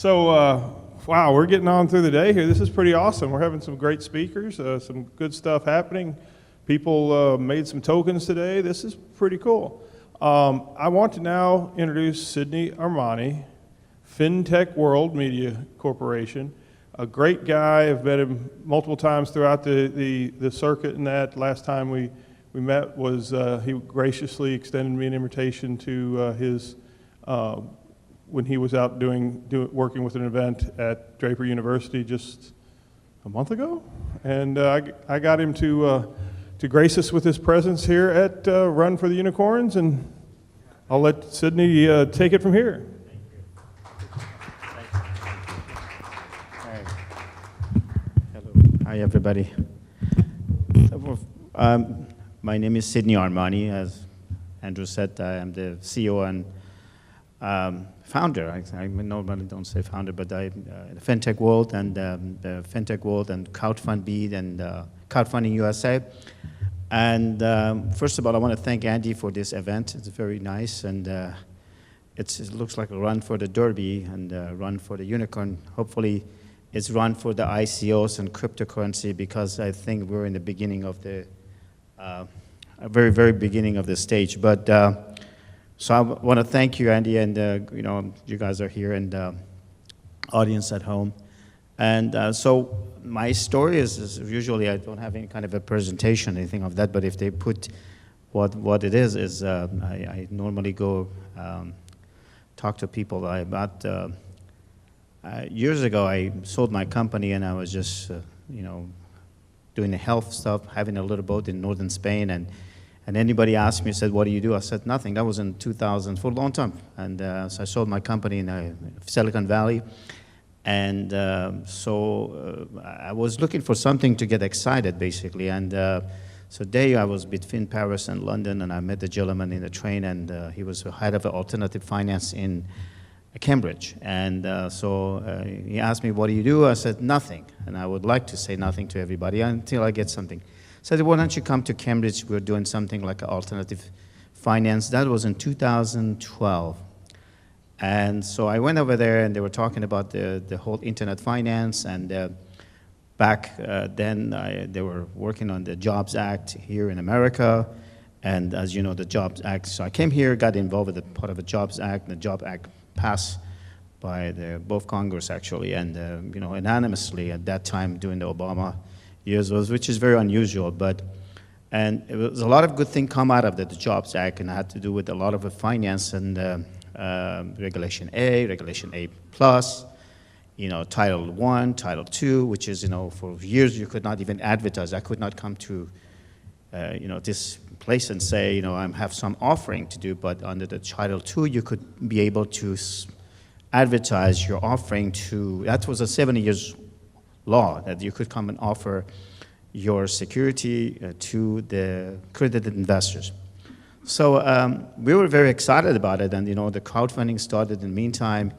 Wow, we're getting on through the day here. This is pretty awesome. We're having some great speakers, some good stuff happening. People made some tokens today. This is pretty cool. I want to now introduce Sydney Armani, FinTech World Media Corporation. A great guy. I've met him multiple times throughout the circuit, and that last time we met was he graciously extended me an invitation to his when he was out working with an event at Draper University just a month ago, and I got him to grace us with his presence here at Run for the Unicorns, and I'll let Sydney take it from here. Hi, everybody. My name is Sydney Armani. As Andrew said, I am the CEO and founder. I normally don't say founder, but I the FinTech World and the FinTech World and Crowdfund and Crowdfunding USA. And first of all, I want to thank Andy for this event. It's very nice, and it looks like a run for the Derby and a run for the unicorn. Hopefully, it's run for the ICOs and cryptocurrency, because I think we're in the beginning of the, very, very beginning of the stage. But so I want to thank you, Andy, and you know, you guys are here, and audience at home. And so my story is usually I don't have any kind of a presentation, anything of that. But if they put what it is I normally go talk to people about. Years ago, I sold my company, and I was just, you know, doing the health stuff, having a little boat in northern Spain, and anybody asked me, said, "What do you do?" I said, "Nothing." That was in 2000, for a long time, and so I sold my company in Silicon Valley, and I was looking for something to get excited, basically, and so there I was between Paris and London, and I met the gentleman in the train, and he was head of alternative finance in Cambridge, and he asked me, "What do you do?" I said, "Nothing," and I would like to say nothing to everybody until I get something. I said, "Why don't you come to Cambridge? We're doing something like alternative finance." That was in 2012, and so I went over there, and they were talking about the whole internet finance, and back then they were working on the Jobs Act here in America, and as you know, the Jobs Act. So I came here, got involved with the part of the Jobs Act, and the Jobs Act passed by both Congress, actually, and you know, unanimously at that time during the Obama years, which is very unusual. And it was a lot of good things come out of the Jobs Act, and it had to do with a lot of the finance and Regulation A, Regulation A plus, you know, Title I, Title II, which is, you know, for years you could not even advertise. I could not come to you know, this place and say, you know, I have some offering to do, but under the Title II, you could be able to advertise your offering to, that was a 70 years law, that you could come and offer your security to the accredited investors. So we were very excited about it, and, you know, the crowdfunding started in the meantime.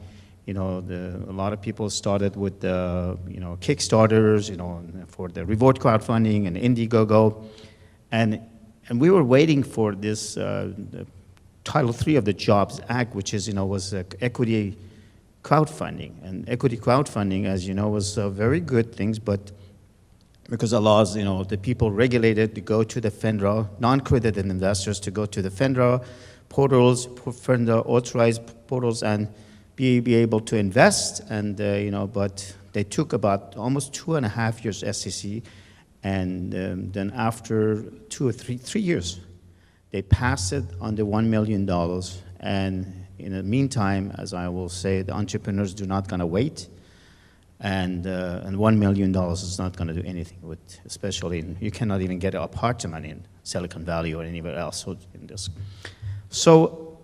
You know, a lot of people started with the, you know, Kickstarters, you know, for the reward crowdfunding and Indiegogo. And we were waiting for this Title III of the Jobs Act, which is, you know, was equity crowdfunding. And equity crowdfunding, as you know, was very good things, but because the laws, you know, the people regulated to go to the FINRA, non-accredited investors to go to the FINRA portals, FINRA authorized portals, and be able to invest. And, you know, but they took about almost 2.5 years SEC. And then after 2 or 3 years, they passed it on the $1 million. And in the meantime, as I will say, the entrepreneurs do not gonna wait. And $1 million is not gonna do anything with, especially you cannot even get an apartment in Silicon Valley or anywhere else in this. So,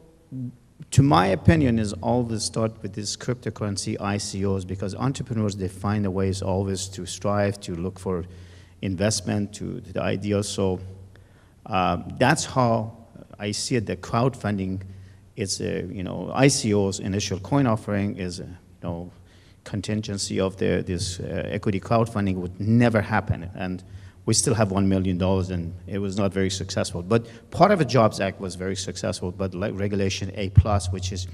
to my opinion, is all this start with this cryptocurrency ICOs, because entrepreneurs, they find a ways always to strive to look for investment to the idea. So that's how I see it. The crowdfunding is, you know, ICO's initial coin offering is, you know, contingency of this equity crowdfunding would never happen. And we still have $1 million, and it was not very successful. But part of the Jobs Act was very successful, but like Regulation A+, which is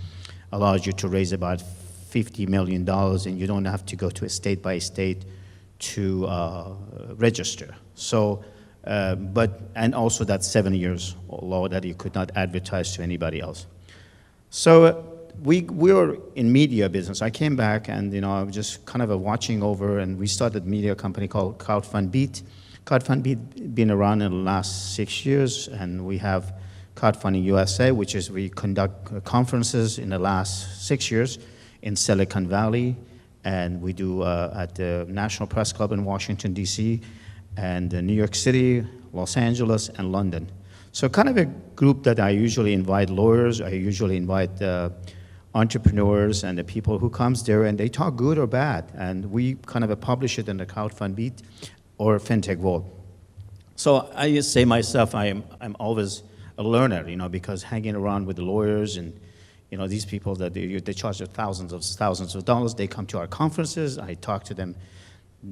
allows you to raise about $50 million, and you don't have to go to a state by state to register. So, and also that's 7 years law that you could not advertise to anybody else. So we were in media business. I came back and I was just kind of watching over, and we started a media company called Crowdfundbeat. Crowdfundbeat been around in the last 6 years, and we have Crowdfunding USA, which is we conduct conferences in the last 6 years in Silicon Valley, and we do at the National Press Club in Washington, D.C., and New York City, Los Angeles, and London. So kind of a group that I usually invite lawyers, I usually invite entrepreneurs and the people who comes there, and they talk good or bad, and we kind of publish it in the Crowdfundbeat or FinTech World. So I just say myself, I'm always a learner, because hanging around with the lawyers and these people that they charge thousands of dollars, they come to our conferences, I talk to them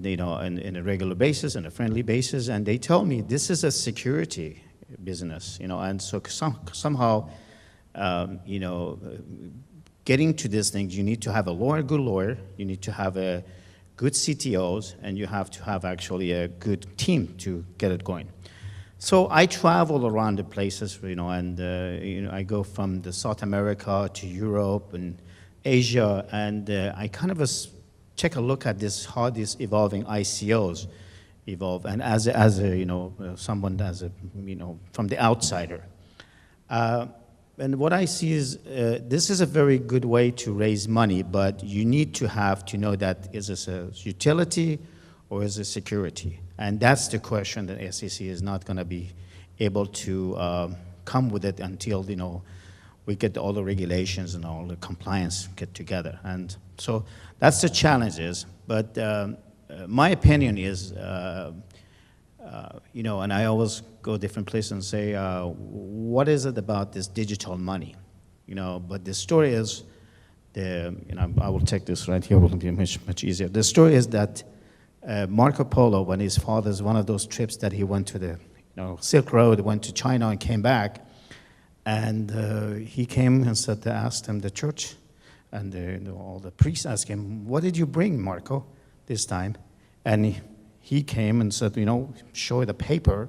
in a regular basis, on a friendly basis, and they tell me this is a security business, and so somehow, getting to these things, you need to have a good lawyer, you need to have a good CTOs, and you have to have actually a good team to get it going. So I travel around the places, and I go from the South America to Europe and Asia, and I kind of take a look at this, how these evolving ICOs evolve, and as someone from the outsider. And what I see is this is a very good way to raise money, but you need to have to know that is this a utility or is it security? And that's the question that SEC is not going to be able to come with it until we get all the regulations and all the compliance get together. And so that's the challenges. But my opinion is, and I always go different places and say, what is it about this digital money? But the story is, I will take this right here, it will be much easier. The story is that Marco Polo, when his father's one of those trips that he went to the Silk Road, went to China and came back, and he came and asked him, the church, and all the priests asked him, what did you bring, Marco, this time? And he came and said, show the paper,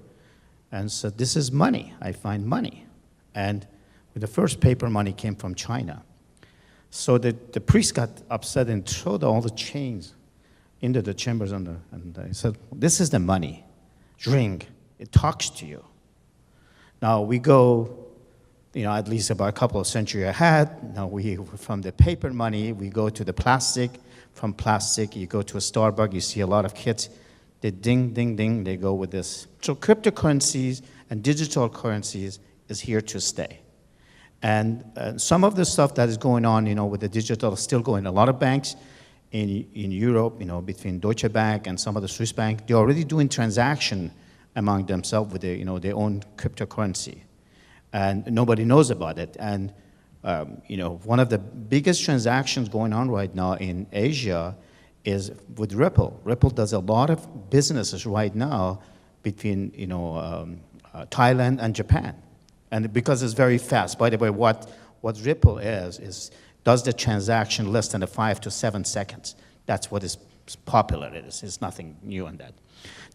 and said, this is money, I find money. And the first paper money came from China. So the priest got upset and threw all the chains into the chambers, and he said, this is the money, drink, it talks to you. Now we go, at least about a couple of centuries ahead. Now from the paper money, we go to the plastic. From plastic, you go to a Starbucks, you see a lot of kids, they ding, ding, ding, they go with this. So cryptocurrencies and digital currencies is here to stay. And some of the stuff that is going on, with the digital is still going. A lot of banks in Europe, between Deutsche Bank and some of the Swiss banks, they're already doing transaction among themselves with their own cryptocurrency. And nobody knows about it. And one of the biggest transactions going on right now in Asia is with Ripple. Ripple does a lot of businesses right now between Thailand and Japan, and because it's very fast. By the way, what Ripple is does the transaction less than 5 to 7 seconds. That's what is popular. It's nothing new on that.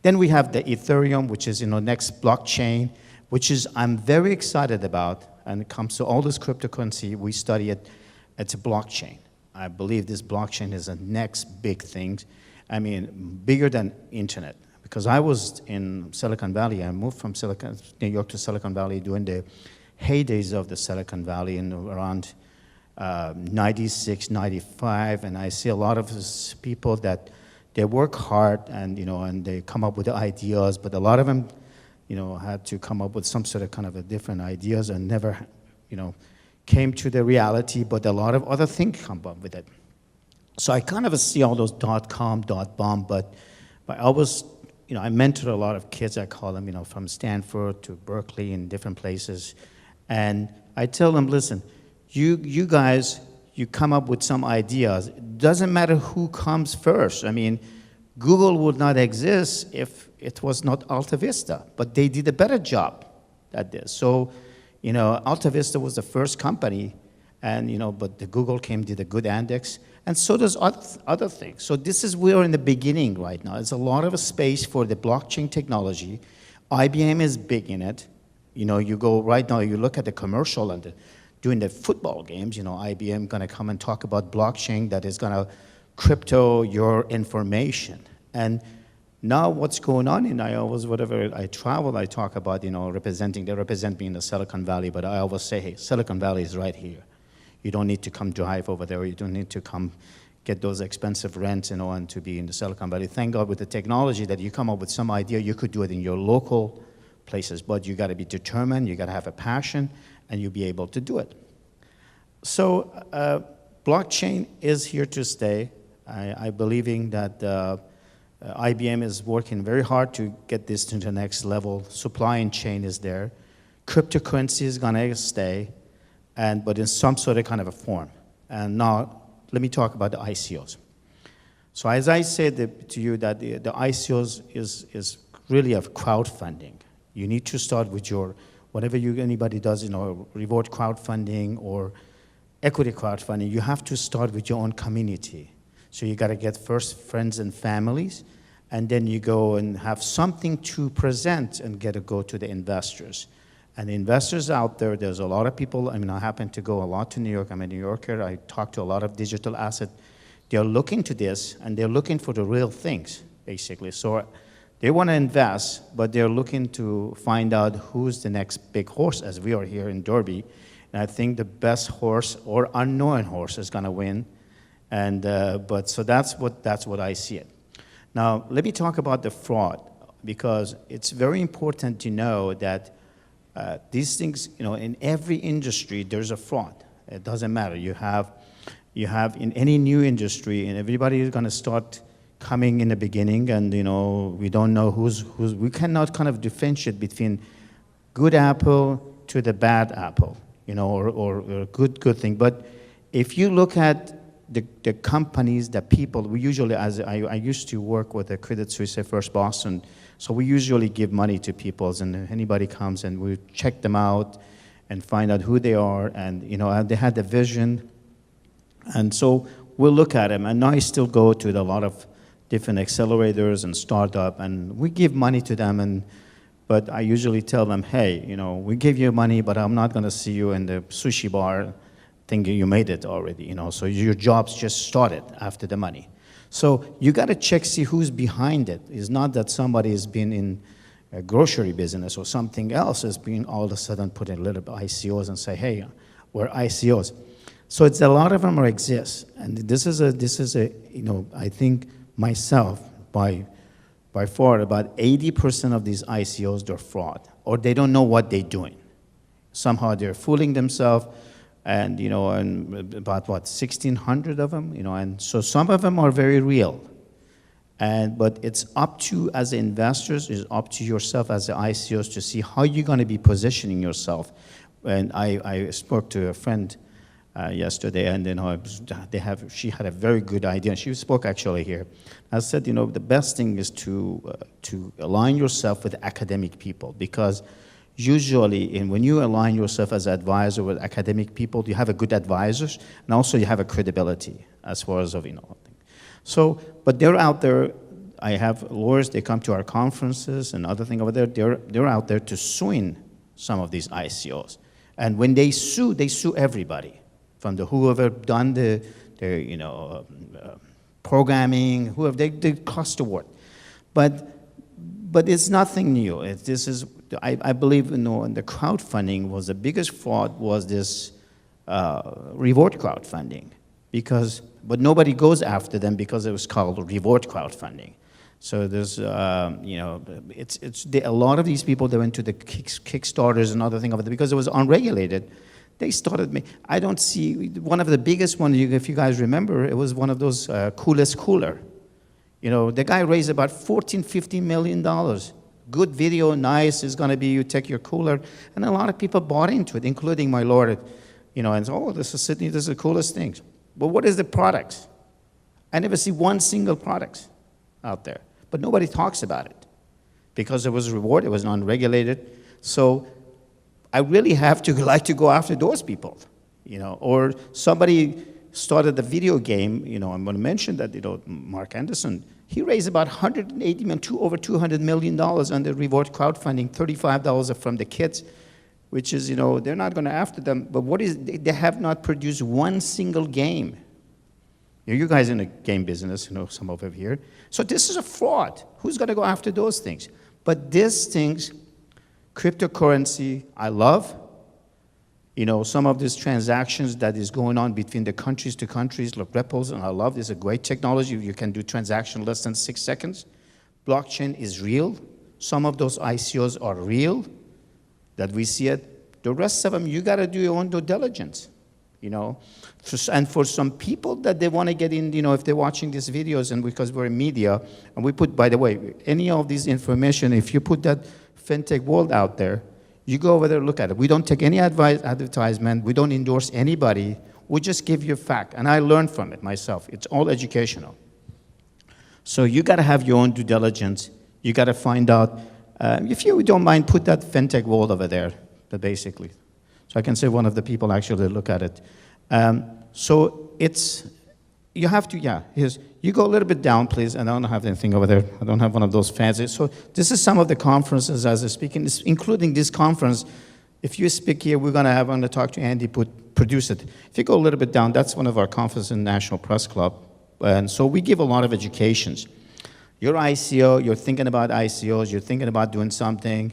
Then we have the Ethereum, which is next blockchain, which is I'm very excited about. And it comes to all this cryptocurrency, we study it. It's a blockchain. I believe this blockchain is the next big thing. I mean, bigger than internet. Because I was in Silicon Valley. I moved from New York to Silicon Valley during the heydays of the Silicon Valley in around 96, 95. And I see a lot of these people that they work hard and, and they come up with the ideas, but a lot of them had to come up with some sort of kind of a different ideas and never, came to the reality, but a lot of other things come up with it. So I kind of see all those .com, .bomb, but I always, I mentor a lot of kids, I call them, from Stanford to Berkeley and different places. And I tell them, listen, you guys, you come up with some ideas. It doesn't matter who comes first. I mean, Google would not exist if it was not Alta Vista, but they did a better job at this. So, Alta Vista was the first company, and but the Google did a good index, And so does other things. So this is, we're in the beginning right now. There's a lot of space for the blockchain technology. IBM is big in it. You know, you go right now, you look at the commercial and during the football games, you know, IBM gonna come and talk about blockchain that is gonna crypto your information. And now what's going on, and I always, whatever I travel, I talk about, you know, they represent me in the Silicon Valley, but I always say, hey, Silicon Valley is right here. You don't need to come drive over there. You don't need to come get those expensive rents, you know, and to be in the Silicon Valley. Thank God with the technology that you come up with some idea, you could do it in your local places, but you gotta be determined, you gotta have a passion, and you'll be able to do it. So blockchain is here to stay. I believing that IBM is working very hard to get this to the next level. Supply chain is there. Cryptocurrency is gonna stay, but in some sort of kind of a form. And now, let me talk about the ICOs. So as I said to you that the ICOs is really a crowdfunding. You need to start with whatever anybody does, you know, reward crowdfunding or equity crowdfunding, you have to start with your own community. So you gotta get first friends and families, and then you go and have something to present and go to the investors. And the investors out there, there's a lot of people, I mean, I happen to go a lot to New York, I'm a New Yorker, I talk to a lot of digital asset. They're looking to this, and they're looking for the real things, basically. So they wanna invest, but they're looking to find out who's the next big horse, as we are here in Derby. And I think the best horse or unknown horse is gonna win. And, so that's what I see it. Now, let me talk about the fraud, because it's very important to know that these things, you know, in every industry, there's a fraud. It doesn't matter. You have in any new industry, and everybody is gonna start coming in the beginning, and, you know, we don't know we cannot kind of differentiate between good apple to the bad apple, you know, or good thing. But if you look at the companies, the people, we usually, as I used to work with the Credit Suisse at First Boston, so we usually give money to people, and anybody comes and we check them out and find out who they are, and, you know, they had the vision, and so we'll look at them. And now I still go to a lot of different accelerators and startup, and we give money to them, but I usually tell them, hey, you know, we give you money, but I'm not gonna see you in the sushi bar thinking you made it already, you know, so your job's just started after the money. So you gotta check, see who's behind it. It's not that somebody has been in a grocery business or something else has been all of a sudden put in a little bit ICOs and say, hey, we're ICOs. So it's a lot of them exist. And this is a, you know, I think myself, by far, about 80% of these ICOs, they're fraud, or they don't know what they're doing. Somehow they're fooling themselves, and, you know, and about, 1,600 of them, you know, and so some of them are very real. But it's up to, as investors, it's up to yourself as the ICOs to see how you're gonna be positioning yourself. And I spoke to a friend yesterday, and, you know, she had a very good idea, and she spoke actually here. I said, you know, the best thing is to align yourself with academic people, because usually, when you align yourself as an advisor with academic people, you have a good advisors, and also you have a credibility as far as, you know. So, but they're out there. I have lawyers, they come to our conferences and other thing over there. They're out there to suing some of these ICOs. And when they sue everybody, from whoever done the you know, programming, whoever, they cost a word. But it's nothing new. I believe, you know, in the crowdfunding was the biggest fraud was this reward crowdfunding, but nobody goes after them because it was called reward crowdfunding. So there's, you know, a lot of these people that went to the Kickstarters and other things of it because it was unregulated. They started, I don't see, one of the biggest ones, if you guys remember, it was one of those Coolest Cooler. You know, the guy raised about $14-15 million. Good video, nice, it's gonna be, you take your cooler, and a lot of people bought into it, including my lord, you know, and oh, this is Sydney, this is the coolest thing. But what is the products? I never see one single product out there, but nobody talks about it because it was reward, it was unregulated. So I really have to like to go after those people, you know, or somebody started a video game, I'm going to mention that, Mark Anderson, he raised about 180 million, over $200 million under reward crowdfunding, $35 from the kids, which is, they're not going to after them. But they have not produced one single game. You guys in the game business, some of you here. So this is a fraud. Who's going to go after those things? But these things, cryptocurrency, I love. Some of these transactions that is going on between the countries to countries, like Ripples, and I love this. It's a great technology. You can do transaction less than 6 seconds. Blockchain is real. Some of those ICOs are real, that we see it. The rest of them, you got to do your own due diligence. And for some people that they want to get in, if they're watching these videos, and because we're in media, and we put, by the way, any of this information, if you put that FinTech world out there, you go over there, look at it. We don't take any advertisement. We don't endorse anybody. We just give you a fact. And I learned from it myself. It's all educational. So you got to have your own due diligence. You got to find out. If you don't mind, put that FinTech world over there, basically. So I can say one of the people actually look at it. So you have to, you go a little bit down, please. And I don't have anything over there. I don't have one of those fancy. So this is some of the conferences as I speak, including this conference. If you speak here, I'm going to talk to Andy, produce it. If you go a little bit down, that's one of our conferences in National Press Club. And so we give a lot of educations. Your ICO, you're thinking about ICOs, you're thinking about doing something.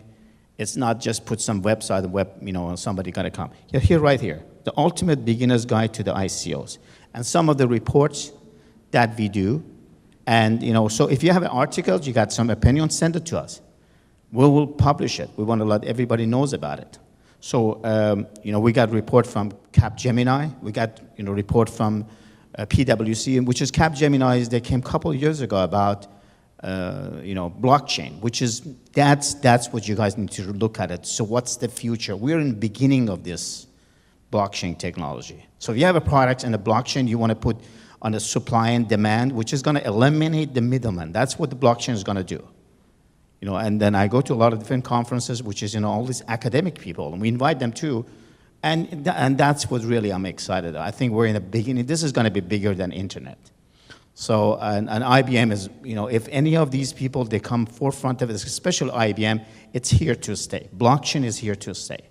It's not just put some website, and somebody got to come. You're here, right here, the ultimate beginner's guide to the ICOs. And some of the reports that we do. And, so if you have articles, you got some opinion, send it to us. We will publish it. We want to let everybody knows about it. So, we got a report from Capgemini. We got, report from PwC, which is Capgemini. They came a couple of years ago about, blockchain, which is, that's what you guys need to look at it. So what's the future? We're in the beginning of this blockchain technology. So if you have a product and a blockchain you want to put on a supply and demand, which is going to eliminate the middleman. That's what the blockchain is going to do. And then I go to a lot of different conferences, which is, all these academic people, and we invite them too. And that's what really I'm excited. I think we're in the beginning. This is going to be bigger than internet. So, and IBM is, if any of these people, they come forefront of this, especially IBM, it's here to stay. Blockchain is here to stay.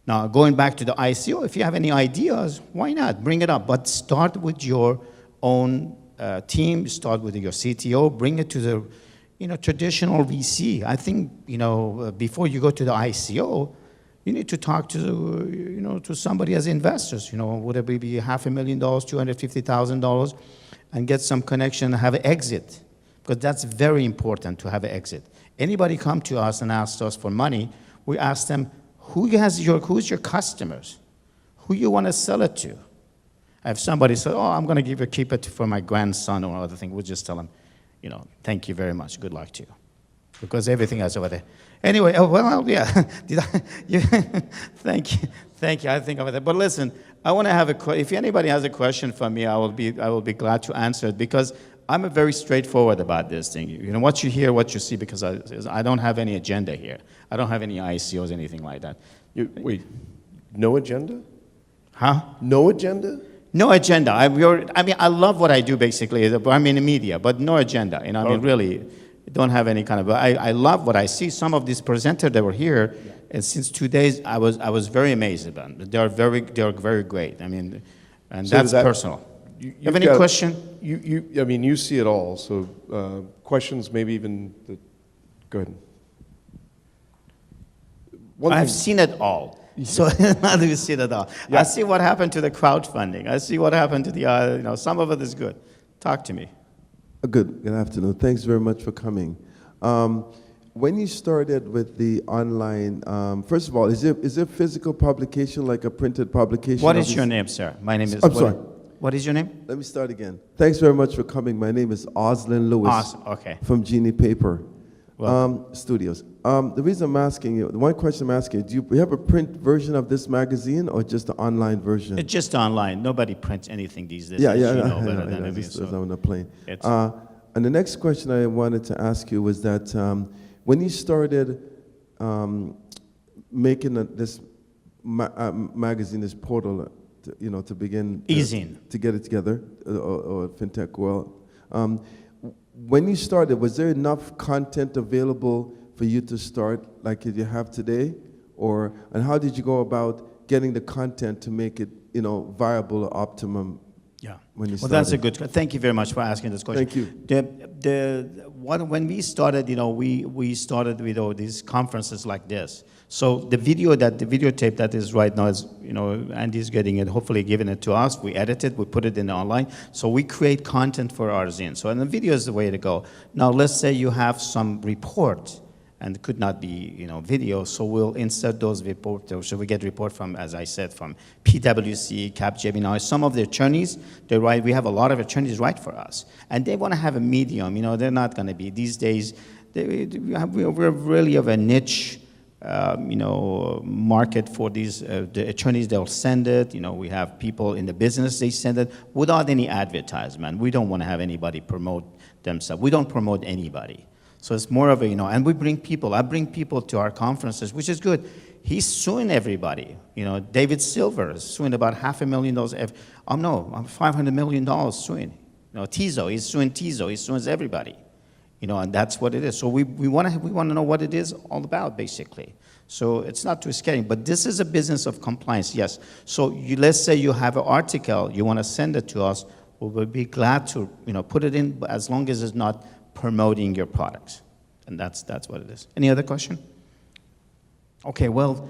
Now, going back to the ICO, if you have any ideas, why not? Bring it up. But start with your own team, start with your CTO, bring it to the, traditional VC. I think, before you go to the ICO, you need to talk to, to somebody as investors. Would it be $500,000, $250,000, and get some connection and have an exit? Because that's very important to have an exit. Anybody come to us and ask us for money, we ask them, who's your customers? Who you want to sell it to? If somebody says, I'm going to keep it for my grandson or other thing, we'll just tell them, thank you very much, good luck to you. Because everything else over there. Anyway, yeah, thank you, I think over there. But listen, I want to have if anybody has a question for me, I will be glad to answer it, because I'm very straightforward about this thing. What you hear, what you see, because I don't have any agenda here. I don't have any ICOs, anything like that. Wait, no agenda? Huh? No agenda? No agenda. I love what I do, basically. I'm in the media, but no agenda. Really, don't have any kind of. I love what I see. Some of these presenters that were here, and since 2 days, I was very amazed about them. They are very great. And so that's personal. You have any question? You see it all. So questions, maybe even. Go ahead. I've seen it all. So how do you see it all? Yeah. I see what happened to the crowdfunding. I see what happened to the, some of it is good. Talk to me. Good afternoon. Thanks very much for coming. When you started with the online, first of all, is there physical publication, like a printed publication? What is your name, sir? My name is... I'm sorry. What is your name? Let me start again. Thanks very much for coming. My name is Oslin Lewis. Okay. From Genie Paper Studios. The reason I'm asking you, the one question I'm asking you, do you have a print version of this magazine or just the online version? It's just online. Nobody prints anything these days. Yeah, I just on the plane. And the next question I wanted to ask you was that when you started making this magazine, this portal, to begin Easing. to get it together, or FinTech World. When you started, was there enough content available for you to start like you have today? And how did you go about getting the content to make it, viable or optimum? Yeah. When you Well, started? that's a good. Thank you very much for asking this question. Thank you. When we started, we started with all these conferences like this. So the videotape that is right now is, Andy's getting it, hopefully giving it to us. We edit it, we put it in online. So we create content for our zine. So and the video is the way to go. Now let's say you have some report, and it could not be, video, so we'll insert those reports. So we get report from, as I said, from PwC, Capgemini. Some of the attorneys, they write, we have a lot of attorneys write for us. And they want to have a medium, they're not going to be, these days, we're really of a niche, market for these, the attorneys, they'll send it, we have people in the business, they send it without any advertisement. We don't want to have anybody promote themselves. We don't promote anybody. So it's more of a, and we bring people. I bring people to our conferences, which is good. He's suing everybody. David Silver is suing about $500,000. $500 million suing. Tizo, he's suing Tizo. He sues everybody. And that's what it is. So we want to know what it is all about, basically. So it's not too scary. But this is a business of compliance, yes. So let's say you have an article, you want to send it to us. We will be glad to, put it in, as long as it's not promoting your products. And that's what it is. Any other question? Okay, well,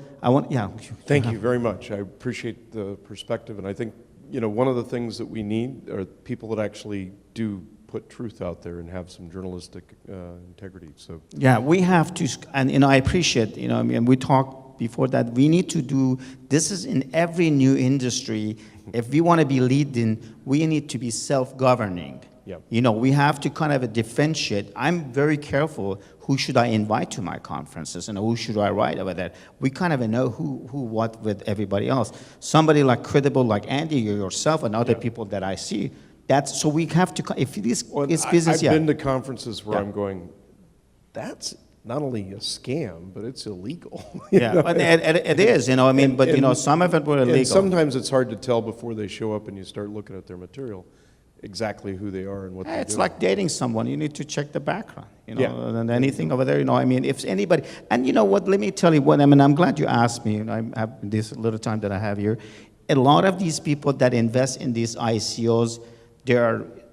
Thank you very much. I appreciate the perspective, and I think, one of the things that we need are people that actually do put truth out there and have some journalistic integrity. So yeah, we have to, and I appreciate, we talked before that we need to do, this is in every new industry. If we want to be leading, we need to be self-governing. Yep. We have to kind of differentiate. I'm very careful who should I invite to my conferences and who should I write over there. We kind of know who what with everybody else. Somebody like credible like Andy or yourself and other people that I see, so we have to, if this is business, I've been to conferences where I'm going, that's not only a scam, but it's illegal. But it is, some of it were illegal. And sometimes it's hard to tell before they show up and you start looking at their material exactly who they are and what they do. It's like dating someone. You need to check the background, and anything over there, if anybody, and what, let me tell you what, I'm glad you asked me, I have this little time that I have here. A lot of these people that invest in these ICOs,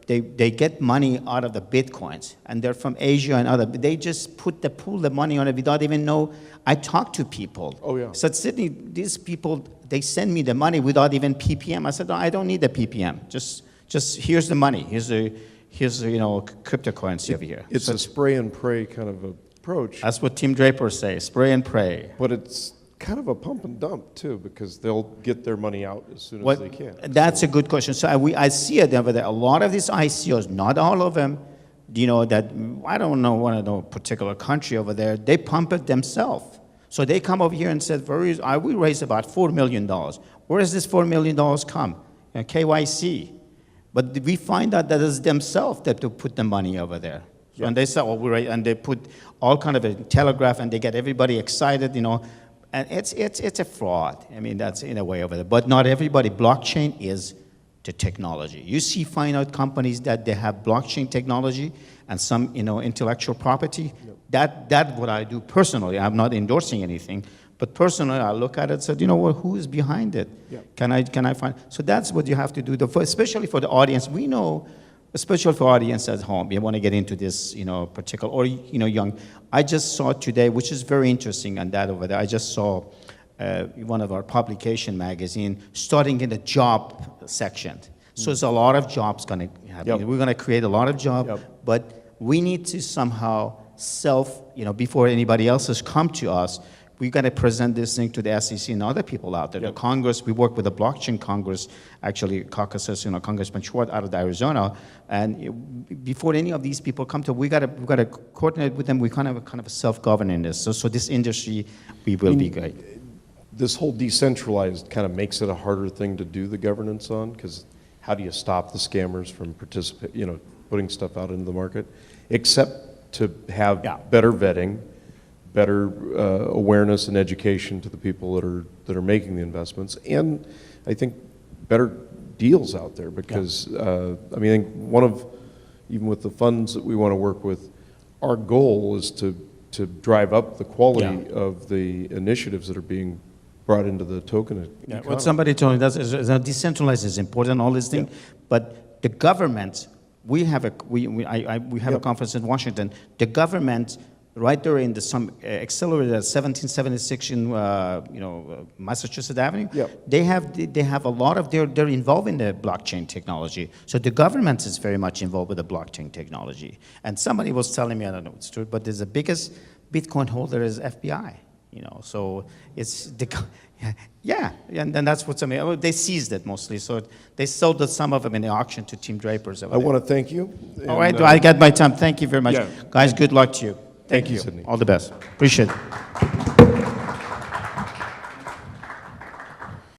they get money out of the Bitcoins, and they're from Asia and other, they just pool the money on it without even know. I talk to people. Oh, yeah. Said, Sydney, these people, they send me the money without even PPM. I said, no, I don't need the PPM. Just here's the money. Here's cryptocurrency over here. It's a spray and pray kind of approach. That's what Tim Draper says, spray and pray. But it's kind of a pump and dump too, because they'll get their money out as soon as they can. That's a good question. So I see it over there. A lot of these ICOs, not all of them, that I don't know one of the particular country over there, they pump it themselves. So they come over here and said, we raised about $4 million. Where does this $4 million come? KYC. But we find out that it's themselves that to put the money over there. So, and they say, and they put all kind of a telegraph, and they get everybody excited, and it's a fraud. That's in a way over there. But not everybody. Blockchain is the technology. You see finite companies that they have blockchain technology and some, intellectual property. Yep. That's what I do personally. I'm not endorsing anything. But personally, I look at it and said, who is behind it? Yeah. Can I find? So that's what you have to do, especially for the audience. We know, especially for audience at home, you want to get into this, particular, or, young. I just saw today, which is very interesting, and that over there, I just saw one of our publication magazine starting in the job section. So there's a lot of jobs going to happen. Yep. We're going to create a lot of jobs, but we need to somehow before anybody else has come to us, we got to present this thing to the SEC and other people out there. Yep. The Congress, we work with the Blockchain Congress, actually caucuses, Congressman Schwartz out of Arizona. And before any of these people come to, we got to coordinate with them. We kind of self-governing this. So this industry, we will be great. This whole decentralized kind of makes it a harder thing to do the governance on, because how do you stop the scammers from putting stuff out into the market, except to have better vetting, better awareness and education to the people that are making the investments. And I think better deals out there because, I mean, I think even with the funds that we want to work with, our goal is to drive up the quality of the initiatives that are being brought into the token economy. What somebody told me is decentralized is important, all these things, but the government, we have a conference in Washington. The government, right there in the accelerated 1776 in Massachusetts Avenue. They have a lot of they're involved in the blockchain technology. So the government is very much involved with the blockchain technology. And somebody was telling me, I don't know if it's true, but there's the biggest Bitcoin holder is FBI. So it's and that's what they seized it mostly. So they sold some of them in the auction to Tim Draper's. I want to thank you. All right, I got my time. Thank you very much, Yeah. guys. Good luck to you. Thank you. Sydney. All the best. Appreciate it.